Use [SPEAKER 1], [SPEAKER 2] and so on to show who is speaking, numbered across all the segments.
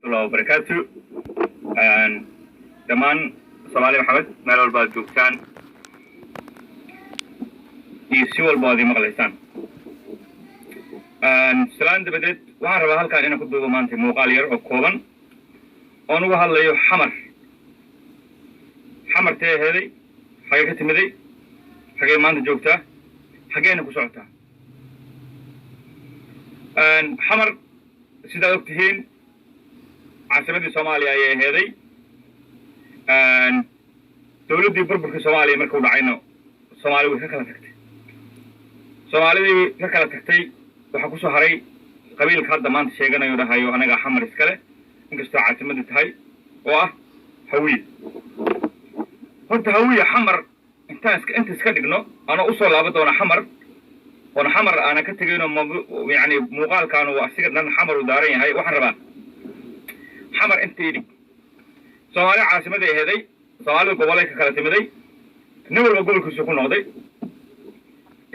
[SPEAKER 1] الله وبركاته. دمان صومالي محمد مال والباد جوكتان يسوى البادي مغليسان. سلام دبدت وعن ربها كان أنا كنت بمانتي مقالير أو كوبان أنا وهلا حمر تيه هذي حاجة كتمدي حاجة مانتي جوكتا حاجة أنا كسرتها. حمر سيدا وقتهين عاصمة سوماليا هي هذي دولة دي بربك سوماليا مركو دعينا سوماليا وكلا تكتي سوماليا كلا تكتي وحكوسو هري قبيل كهذا ما أنت شيء أنا يودا هايو أنا جا حمر إسكاله إنك استوى عاصمة هاي هوية هنت هوية حمر أنت إسكادك نو أنا أوصل لابد وأنا حمر أنا كنت جينا يعني مقال كانوا أسيقد لنا حمر ودارين هاي وحربا حمر أنت يدي سوالي عاصمة هذي سوالي قبالي كالاتي مدي نور بقول كسوكو نقضي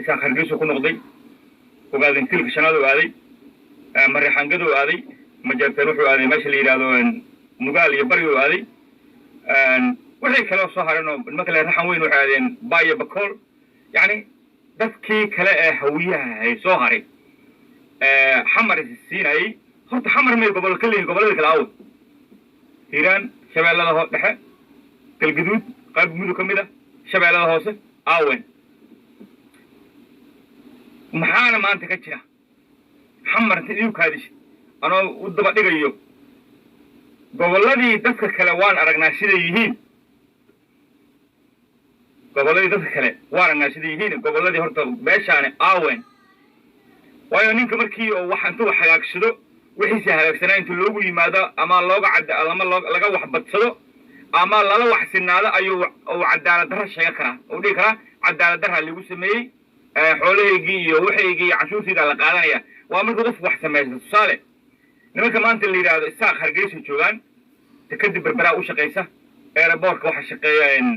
[SPEAKER 1] إسان خرقي سوكو نقضي وقادين تلك شنادو هذي مريحان قدو هذي مجرتنوحو هذي ماشي اللي يرادو نقال يبريو هذي وحي كلاو صهر إنه المكلا رحان وينو هذين باية بكول يعني dadkii kale ee hawiyaha ay soo haray xamar siinay horta xamar meel gobol kaliya gobolada kala awood hiiraan shabeellada dhexe galgaduud qayb mudug kamid ah shabeellada hoose aawen maxaana maanta ka jira xamar inuu kaadish anoo u daba dhigayo goboladii dadka kale waan aragnaa sida yihiin goboladii dadka kale waarana sidii yihiin goboladii horta beeshaane aawen waayo ninka markii oo wax intuu xagaagsado wixii hagaagsanaa intuu loogu yimaado ama looga cadda ama laga wax badsado ama lala wax sinaado ayuu cadaalad darro sheeg kara oo dhig kara cadaalad darro lagu sameeyay xoolaheegii iyo wixii cashuurtiida la qaadanaya waa markuu qof wax sameeyo tusaale nimanka maanta la yiraahdo isaaq hargeysa joogan takadib berbera u shaqeysa airportka waxa shaqeeyeen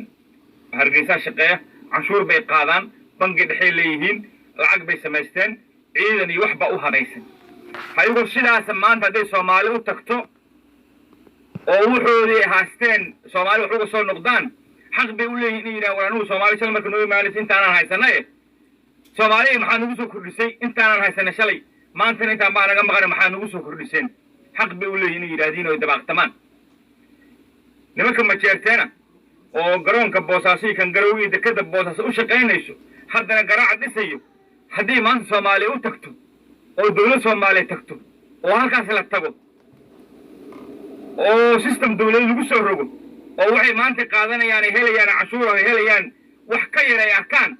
[SPEAKER 1] hargeysa shaqeeya cashuur bay qaadaan bangi dhexe leeyihiin lacag bay sameysteen ciidan iyo waxba u hareysan haygo sidaas maanta haday Soomaali u tagto oo wuxuudii haasteen Soomaali wuxuu soo noqdaan xaq bay u leeyihiin inay waraanu Soomaali shalay markii noo maalis intaan haysanay Soomaali maxaa nagu soo kordhisay intaan haysanay shalay maanta intaan baa naga maqan maxaa nagu soo kordhiseen xaq bay u leeyihiin inay yiraahdeen oo dabaqtamaan nimanka ma jeerteena oo garoonka Boosaaso kan garowi dekada Boosaaso u shaqeynayso haddana garaac dhisayo hadii maanta Soomaali u tagto oo dawlad Soomaali tagto oo halkaas la tago oo system dawlad lagu soo rogo oo waxay maanta qaadanayaan helayaan cashuur oo helayaan wax ka yaray arkaan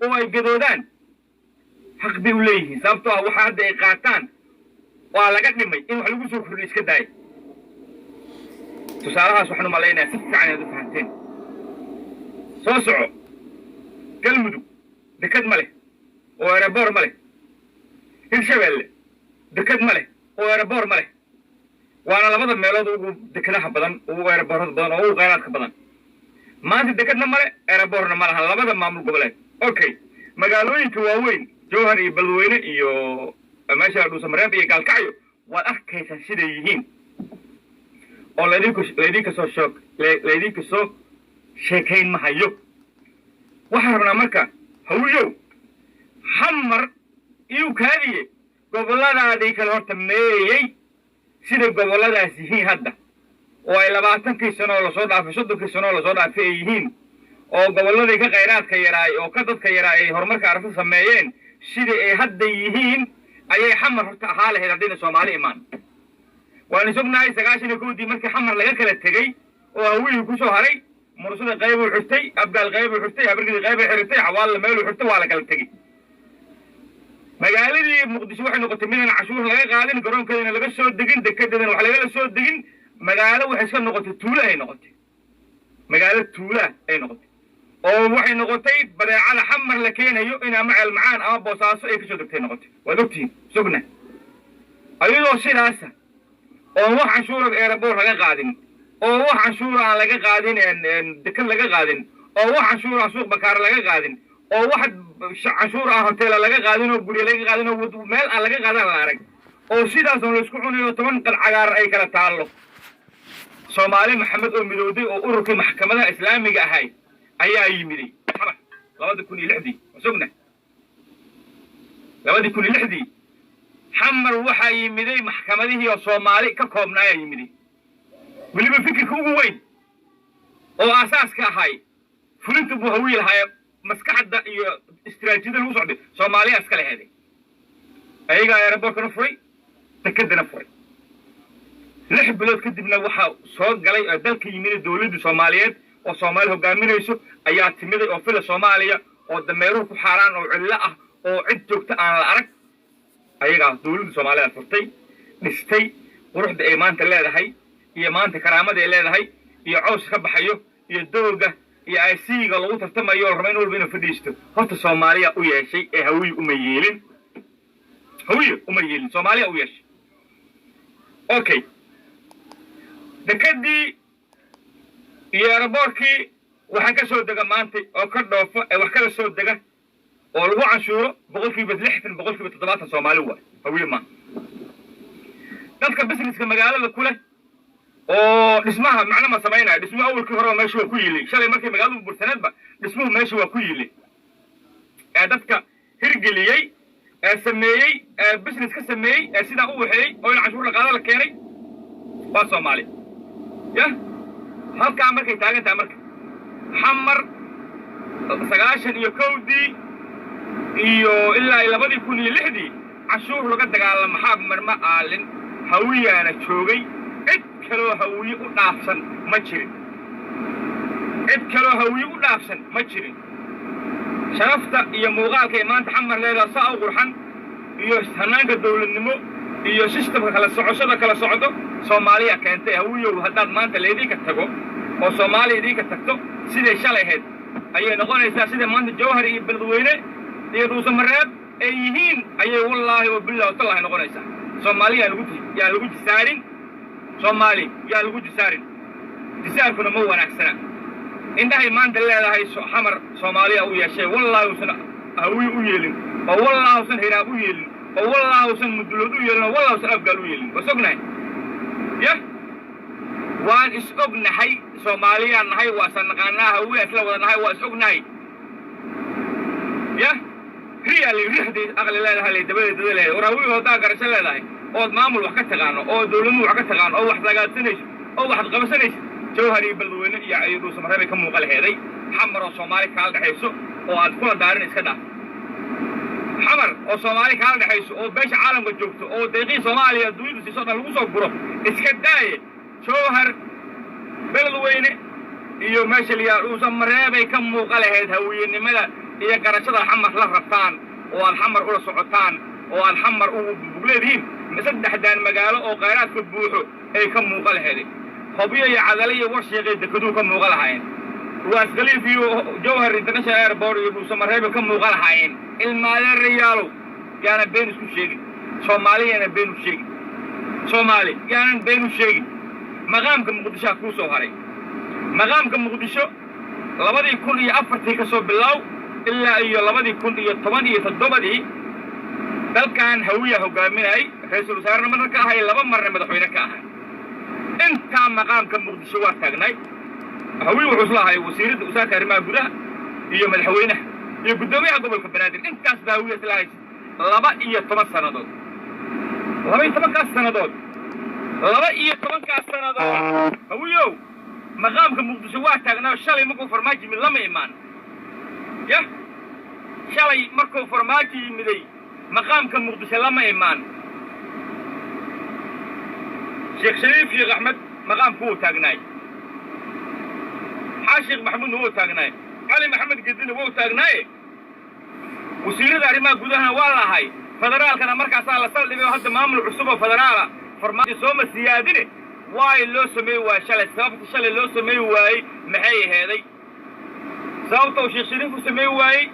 [SPEAKER 1] oo ay gadoodaan xaq bay u leeyihiin sababtoo ah waxa hadda ay qaataan waa laga dhimay in wax lagu soo kordhiyo iska daay tusaalahaas waxaanu maleynaa si fiican aad u fahanteen soo soco galmudug dekad male oo aeroboor male hirshabeelle dekad male oo aeroboor male waana labada meelood ugu dekadaha badan ugu aeroboorada badan oo ugu kheyraadka badan maanta dekadna male aeroboorna ma laha labada maamul goboleed okay magaalooyinka waaweyn jowhar iyo beledweyne iyo meesha dhuusamareeb iyo gaalkacyo waad arkaysaa siday yihiin oo laydinka soo sheekayn ma hayo waxaan rabnaa marka hawiyow xamar iyo kaadiye goboladaadii kale horta meeyay sida goboladaas yihiin hadda oo ay 20 sano la soo dhaafay 30 sano la soo dhaafay yihiin oo goboladii ka kheyraadka yaraay oo ka dadka yaraay horumarka arrinta sameeyeen sida ay hadda yihiin ayay xamar horta ahaa lahayd hadii Soomaali imaan waan sugnaay 90 markii xamar laga kala tagay oo hawiyo ku soo haray مرسول قيب الحستي أبقى القيب الحستي أبقى القيب الحرستي حوالي ميل الحستي وعلى كل تجي مجالدي مقدسوا إحنا قتمين عشور لقى قالين قرون كذا لقى السود دقين دكتة وحلا قال السود دقين مجاله وحسن نقطة التولة هي نقطة مجال التولة هي نقطة أو وحي نقطة بدأ على حمر لكين يؤنا مع المعان أبو صاص إيه كشو دكتين نقطة ودكتين سجنة أيوة شيء هسه أو وح عشور الإيربور لقى قادين oo wax cashuur aan laga qaadin dekan laga qaadin oo wax cashuur suuq bakaar laga qaadin oo wax cashuur ah hotel laga qaadin oo guri laga qaadin oo meel aan laga qaadan la arag oo sidaasoo laysku cunayo 10 qal cagaar ay kala taallo Soomaali Maxamed oo midowday oo ururkii maxkamadaha islaamiga ahay ayaa yimiday 2006 wasogna 2006 xamar waxa yimiday maxkamadihii oo Soomaali ka koobnaaya yimiday waliba fikirka ugu weyn oo asaaska ahay fulinta buu hawiil ahay maskaxda iyo istiraatiijiyada lagu socday Soomaaliya iska leeyahay ayaga ay raboorkana furay takadana furay 6 bilood kadibna waxa soo galay dalka yimid dawladda Soomaaliyeed oo Soomaali hogaaminayso ayaa timiday oo fila Soomaaliya oo dameeruhu ku xaraan oo cilla ah oo cid joogta aan la arag ayaga dawladda Soomaaliya furtay dhistay quruxda ay maanta leedahay iyo maanta karaamada ay leedahay iyo coos ka baxayo iyo dooga iyo aysiga lagu tartamayo rameyn walba inuu fadhiisto horta Soomaaliya u yeeshay ee hawiye uma yeelin Soomaaliya u yeeshay okay dekadii iyo raboorkii waxa ka soo daga maanta oo ka dhoofo ee wax kala soo daga oo lagu canshuuro 60% 70% Soomaali waa hawiye ma dadka businesska magaalada kule oo dhismaha macna ma sameeyay dhismo awalkii hore meesha waa ku yilay shalay markay magaaladu bursanadba dhismuhu meesha waa ku yilay ee dadka hirgeliyay ee sameeyay business ka sameeyay sida uu waxay oo canshuur la qaado la keenay waa Soomaali ya halka markay taagantaa marka xamar 91 iyo ilaa 2006 canshuur laga dagaalamo xamar ma aalin hawiyana joogay cid kale hawiye u dhaafsan ma jirin sharafta iyo muuqaalka ee maanta xamar leedahay saa qurxan iyo hanaanka dawladnimo iyo systemka kala socdo Soomaaliya keentay hawiye haddaad maanta leedinka tago oo Soomaaliya idinka tagto sidee shalay ahayd ayay noqonaysaa sida maanta Jawhar iyo Beledweyne iyo Dhuusamareeb ay yihiin ayay wallahi wa billahi tallahi noqonaysaa Soomaaliya lagu jisaarin Soomaali yaa lagu jisaarin jisaarkuna ma wanaagsana indahay maanta leedahay xamar Soomaaliya u yeeshay wallahi usna hawiye u yeelin oo wallahi usna hiraab u yeelin oo wallahi usna mudulad u yeelin oo wallahi usna afgal u yeelin wasognahay ya waan is ognahay Soomaaliya nahay waa sanaqaanaa hawiye isla wada nahay waa is ognahay ya riyali rixdi aqli leedahay dabada leedahay warawi wada garasho leedahay oo maamul wax ka taqaano oo dawladdu wax ka taqaano oo wax lagaadsanayso oo wax qabsanayso Jawhar iyo Beledweyne iyo ayadu Soomaaliya ka muuqal heeday xamar oo Soomaali ka dhaxayso oo aad kula daarin iska dhaaf xamar oo Soomaali ka dhaxayso oo beesha caalamka joogto oo deeqii Soomaaliya duudu si soo lagu soo guro iska daaye Jawhar Beledweyne iyo meesha liyaa Soomaaliya ka muuqal heed hawiyenimada iyo garashada xamar la rabtaan oo aan xamar ula socotaan oo aan xamar ugu bugleediin saddexdaan magaalo oo qeyraadka buuxo ay ka muuqal heeday habiyo iyo cadaliyo warshiqay dekadu ka muuqal hayeen waasqaliif iyo Jawhar International Airport iyo Dhuusamareeb ka muuqal hayeen ilmaade riyaalo yaana been isku sheegin Soomaaliyana been u sheegin Soomaali yaana been u sheegin maqaamka Muqdisho ku soo haray maqaamka Muqdisho 2004 ka soo bilow ilaa iyo 2017 dalkan hawiye hogaaminay ra'iisul wasaare marka ahay 2 mar madaxweyne ka ahay inta maqaamka Muqdisho waa taagnay hawiye wuxuu islahay wasiirada wasaarka arrimaha gudaha iyo madaxweynaha iyo gudoomiyaha gobolka Banaadir intaas baa hawiye islahay 12 sanadood 12 sanadood hawiye maqaamka Muqdisho waa taagnaa shalay markuu farmaajo mid lama imaan ya shalay markuu farmaajo yimiday مقامك مقدس لما إيمان شيخ شريف شيخ أحمد مقام هو تاجناي حاشق محمود هو تاجناي علي محمد قدين هو تاجناي وسيرة ما جودها والله هاي فدرال كان مركز على صار اللي بيهد مامل عصبة فدرال فرمات سوم السيادة واي لو سمي وشال السبب شال لو سمي واي محي هذي صوته شيخ شريف سمي واي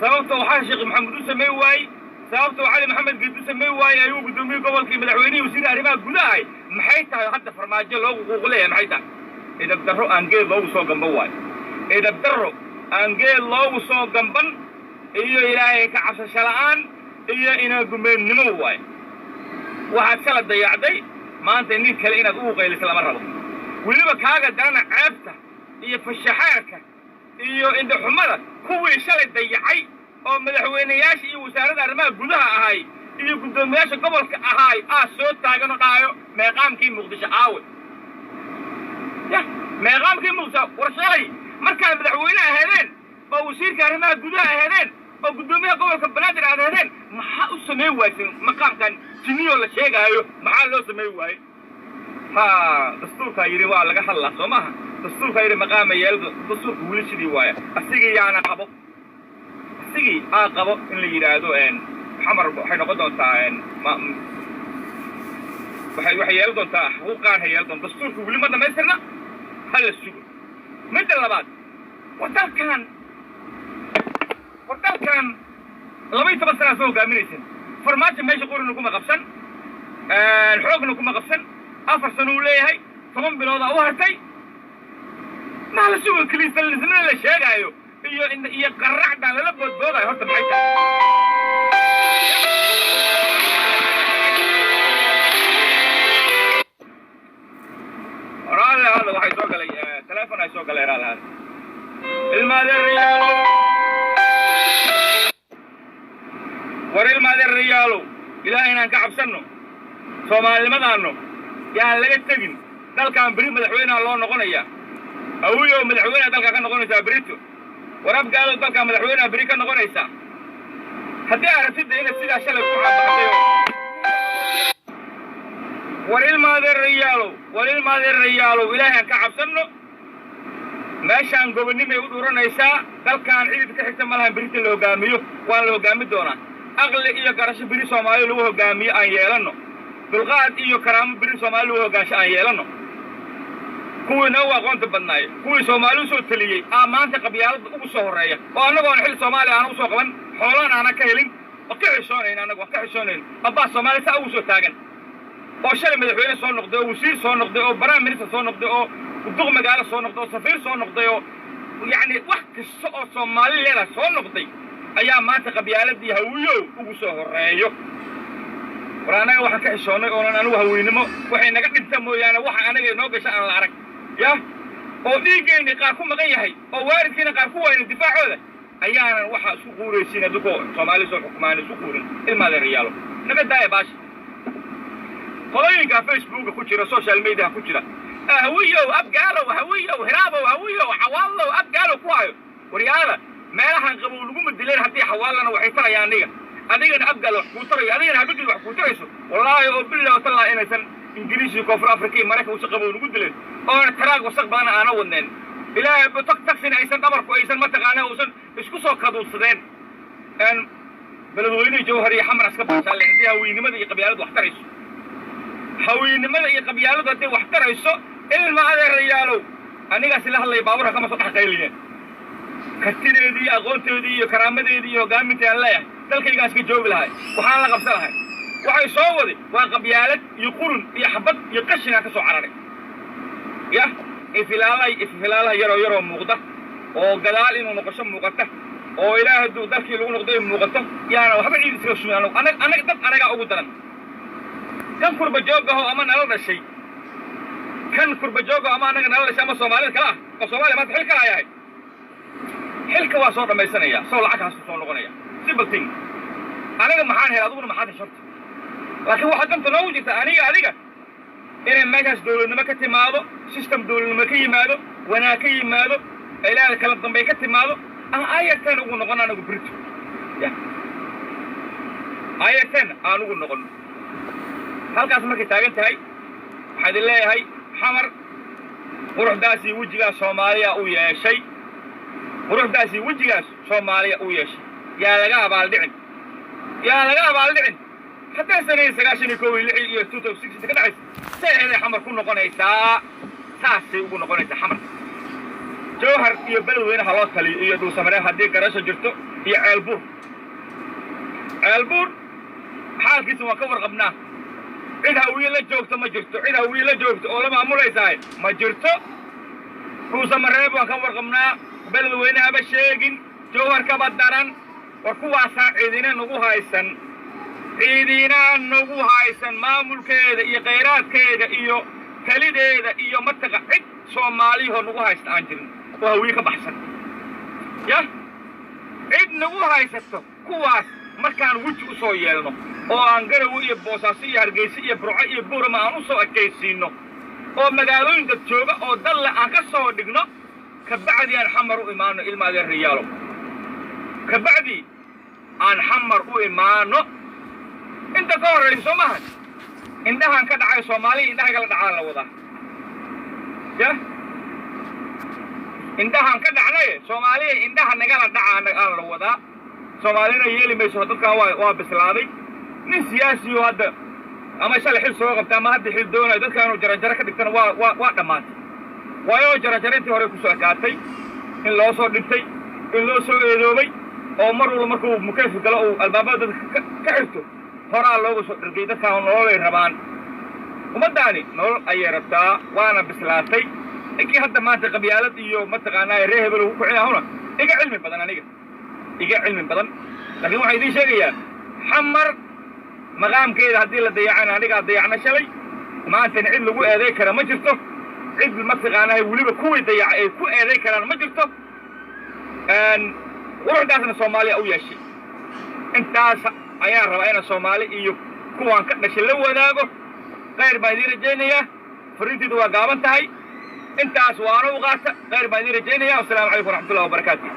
[SPEAKER 1] صوته حاشق محمود سمي واي sababtoo علي محمد قد سمي واي ayuu gudoomiye gobolkii madaxweynaha wasiir arrimaha gudaha maxay tahay hadda farmaajo loogu quuqleeyahay maxay tahay idab darro aan geed loogu soo gamban waay idab darro aan geed loogu soo gamban iyo ilaahay ka cabsasho la'aan iyo ina gumeennimo waay waxaad shala dayacday maanta nin kale inaad ugu qayliso lama rabo weliba kaaga darana ceebta iyo fashaxaarka iyo indhaxumada kuwii shalay dayacay oo madaxweynayaasha iyo wasaaradda arrimaha gudaha ahay iyo guddoomiyaasha gobolka ahay soo taagan oo dhaayo meeqaamkii muqdisho aawe meeqaamkii muqdisho war shalay markaad madaxweyne ahaydeen oo wasiirka arrimaha gudaha ahaydeen oo guddoomiyaha gobolka banaadir aad ahaydeen maxaa u samayn waaysen maqaamkan jiniyoo la sheegaayo maxaa loo samayn waaye dastuurkaa yidhi waa laga hadlaa soo maaha dastuurkaa yidhi maqaama yeeldo dastuurka weli sidii waaya asigii yaana qabo asigii qabo in la yidhaahdo xamar waxay noqon doontaa waxay yeelan doontaa xuquuqaan hay yeelan doonta dastuurka weli ma dhammaystirna ha la sugo midda labaad wadalkan 12 sana soo hogaaminaysan farmaajo meesha qorina kuma qabsan xoogna kuma qabsan 4 sano uu leeyahay 10 bilood u hartay ma la sugo kaliisana la sheegaayo iyo qaracda lala boodboodayo horta maxay tahay هذا waxay soo galay telefoon ay soo galay raalaha ilmaadeeriyaalo war ilmaadeeriyaalo ilaahay inaan ka cabsano Soomaalinimadano yaa laga tagin dalkan bari madaxweynaha loo noqonaya awiyo madaxweynaha dalka ka noqonaysa Brito warab gaalo dalka madaxweynaha bari ka noqonaysa hadii aragtida in sida shalay ku xabaxayo وللماذريالو إلهي أنك عبسنو ماشان قبنيمي ودورنا إيسا دالكان عيد كحيسا مالها بريت اللي هقاميو وان اللي هقامي دونا أغلي إيو قرش بري سومالي اللي هقامي آن يالانو دلغاد إيو كرام بري سومالي اللي هقاش آن يالانو كوي نوا قونت بدناي كوي سومالي سو تليي آمانتا قبيال أبسو هرية وأنا قوان حل سومالي أنا أبسو قوان حولان أنا كهلين وكحشونين أنا قوان كحشونين أبا سومالي سا أبسو تاغن oo shalay madaxweyne soo noqday oo wasiir soo noqday oo baraan minister soo noqday oo duq magaalo soo noqday oo safiir soo noqday oo yaani wax kasta oo Soomaaliyeed soo noqday ayaa maanta qabyaaladii hawiyo ugu soo horeeyo waraanaga waxa ka xishoonay oo anagu haweynimo waxay naga dhinta mooyaane waxa anaga inoo gashay aan la arag oo dhiigeena qaar ku maqan yahay oo waaridkiina qaar ku waayeen difaacooda ayaana waxa isku quureysiin adugo Soomaali soo xukumaan isku quurin ilmaadeeriyaalo naga daaya baash قلينك فيسبوك كجرا سوشيال ميديا كجرا هويو أبقالو هويو هرابو هويو حوالو أبقالو كوايو وريالا ما لها نقبو لقوم الدليل هدي حوالنا وحيطرة يا نيجا أدينا أبقالو حكوتري أدينا هبقلو حكوتريسو والله وبالله وطلع إنسان إنجليزي كوفر أفريقي مريكا وسقبو لقوم الدليل أنا تراق وسقبانا أنا ونين إلهي بتقسين أيسان قبركو أيسان متقانا وسن اسكسو كادو الصدين أن بلدويني جوهري حمر أسكبها سالي هديها وينمدي قبيالات واحتريسو haweenimada iyo qabyaalada ay wax tarayso ilmaadeeriyaalo aniga si la hadlay baaburka kama soo dhaxayliyeen kartideedii aqoonteedii iyo karaamadeedii iyo hogaaminta aan leeyahay dalkaygaas ka joogi lahay waxaan la qabsan lahay waxay soo wadi waa qabyaalad iyo qurun iyo xabad iyo qashin ka soo cararay ifilaalay yaro muuqda oo gadaal inuu noqosho muuqata oo ilaahay dalkii lagu noqday muuqato yaana waxba ciid iska shumaan anaga ugu daran كان كرب جوجه أما نلا شيء كان كرب جوجه أما نلا شيء أما سومالي كلا السومالي ما تحل كلا ياهي حل كواسط ما يسنيا سول عكها سول لغنيا simple thing أنا ما حان هلا أظن ما حد شرط لكن واحد كم تنوجي أنا إن ما جالس دول ما كتي ماله سيستم دول ما كي ماله وانا كي ماله إلى الكلام ضم بيكتي ماله أنا آية أقول نقول أنا بريتو آية أنا أقول نقول halkaas markay taagan tahay waxaad leeyahay xamar quruxdaasi wajiga Soomaaliya u yeeshay yaa laga abaaldhicin hatta sanay 19 iyo 2006 ka dhacay saxay xamar ku noqonaysaa taasi ugu noqonaysaa xamar jawhar iyo beledweyne haloo taliyo iyo dul samaree hadii garasho jirto iyo ceelbuur xaalkiisa waa ka warqabnaa إذا ويلا جوكت ما جرتو إذا ويلا جوكت أولا ما أمور إيساي ما جرتو كوسا مريب وكان ورقمنا بلدوينها بشيقين جوهر كبادران وكوا ساعدين نقوها إيسان ciidina nagu haysan maamulkeeda iyo khayraadkeeda iyo talideeda iyo mataqa cid Soomaaliho nagu haysta aan jirin oo hawiye ka baxsan ya cid nagu haysato kuwaas markaan wuji u soo yeelno oo aan Garowe iyo Boosaaso iyo Hargeysa iyo Burco iyo Boorama aan u soo adkaysiino oo magaalooyinka jooga oo dal aan ka soo dhigno ka bacdi aan xamar u imaano ilmaade riyaalo ka bacdi aan xamar u imaano inta ka horeyso maahan indhahan ka dhacay Soomaaliya indhaha kala dhacaan la wada ya indhahan ka dhacnay Soomaaliya indhaha nagala dhacaan aan la wada Soomaalina yeeli mayso dadka waa bislaaday nin siyaasi oo hadda ama shal xil soo qabta ama hadda xil doonay dadka inuu jaranjaro ka dhigtana waa dhamaatay waayo jaranjarintii hore ku soo kaatay in loo soo dhigtay in loo soo eedoobay oo mar walba markuu mukeef galo oo albaabada ka xirto horaa loogu soo dhigay dadka nolol rabaan umadaani nolol ay rabtaa waana bislaatay inkii hadda maanta qabyaalad iyo mataqaanaa reehbel uu ku ciyaahuna iga cilmi badan aniga iga cilmi badan laakiin waxa idin sheegaya xamar maqaamkeeda hadii la dayacana aniga dayacna shalay maanta cid lagu eeday kara ma jirto cid mataqaanaa waliba kuwii dayacay ay ku eeday karaan ma jirto wuxuuna Soomaaliya u yeeshay intaas ayaa rabaa in Soomaali iyo kuwan ka dhashay la wadaago غير ما يدير الجينية فريتي دوا قابن تهي انت اسوانو وغاتا غير ما يدير الجينية والسلام عليكم ورحمة الله وبركاته.